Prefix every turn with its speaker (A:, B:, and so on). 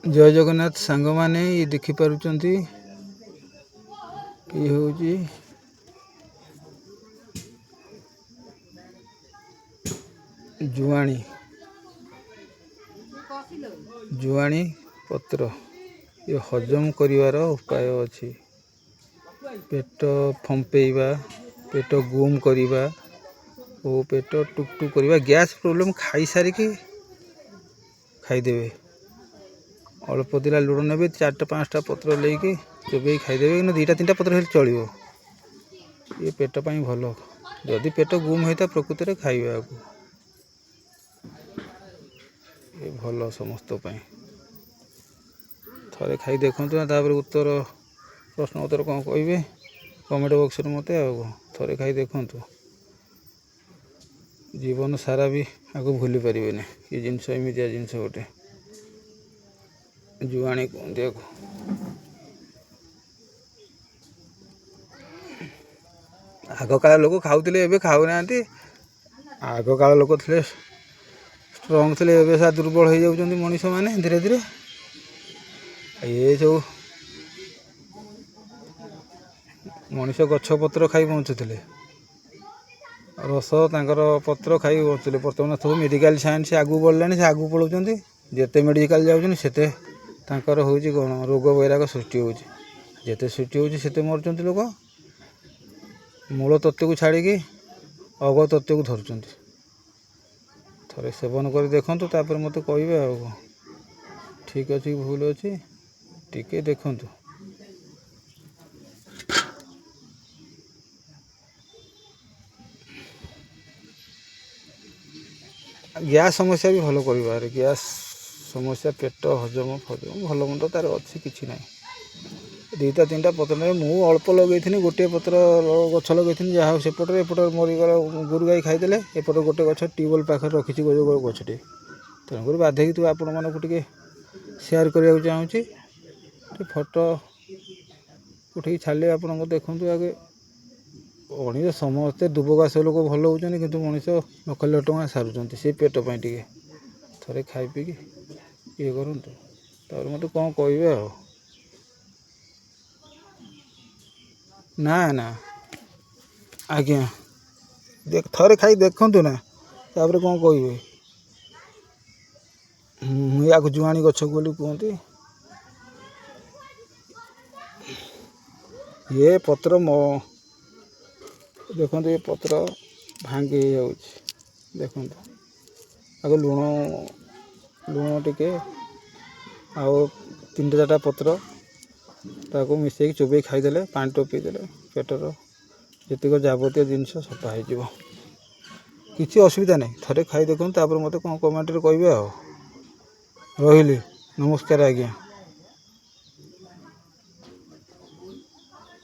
A: जय जगन्नाथ सांग माने ये देखि पारुचंती ये होची जुआणी जुआणी पत्र ये हजम करिवार उपाय अछि। पेट फंपेइबा पेट गुम करिबा और पेट टुकटुक करिबा गैस प्रॉब्लम खाई सारिकी खाईदेवे। अल्प दिला लुण ने 4-5टा पत्र लेकिन चोबे खाईदेवे कि 2-3टा पत्र हेल्ले चलो। ये पेट पाई भल जदि पेट गुम होता प्रकृति में खाइबा ये भल समस्त पाई थरे खाई देखु ना तापर उत्तर प्रश्न उत्तर कौन कहे कमेंट बॉक्स में मत थरे खाई देखु जीवन सारा भी आगे भूली पारे ये जिनस एमतिया जिनस गोटे जुआणी कहते आग काल लोक खाऊले एवं खाऊना आग काल लोक थे स्ट्रंग थे एवं सा दुर्बल हो जाती मनीष मैंने धीरे धीरे ये सब मनीष गछ पत्र खाई बचुले रस तांकर पत्र खाई बचुले बर्तमान सब मेडिकल साइंस आगू बढ़ला से आगू पलाउं जिते मेडिकल जाते तांकर हूँ कौन रोग वैराग सृष्टि होते सृष्टि होते मरुँच लोक मूल तत्व को छाड़ी अग तत्व को धरुंच थे सेवन कर देखु तापर मत कहे आ ठीक अच्छे भूल अच्छी टिके देखु गैस समस्या भी भल कर गैस समस्या पेट हजम फजम भल मंद तार अच्छी किसी ना 2-3टा पत्र मु अल्प लगे गोटे पत्र गछ लगे जहाँ सेपटे एपटे मरीगला गोरु गाई खाईदे एपटे गोटे गछ ट्यूबवेल पाखे रखी गछटे तेणुक बाधे तू आपण मानक टे सेयार करने को चाहूँगी फोटो उठे छाड़े आप देखु आगे मनीष समस्ते दुबकाश लोक भल होती कि मनीष लक्ष लक्ष टଙ୍କା सारुँच से पेट पाई टे थे खाई पी ये करूँ मत कौन कहे आ ना ना आज्ञा देख थे खाई देखु ना तापर कौन कहे या जुआणी गछ बोली कहते ये पत्र मो देखो ये पत्र भांगी देखो आगे लुण लुण टिके आउ 3-4टा पत्र ताको मिसेक चोबे खाईदे पानी टोपीदे पेटर जितक जावतीय जिनस सफा हो किसी असुविधा नहीं थे खाई देखो तापर मत कौन कमेंट कहे आ रही नमस्कार आज्ञा।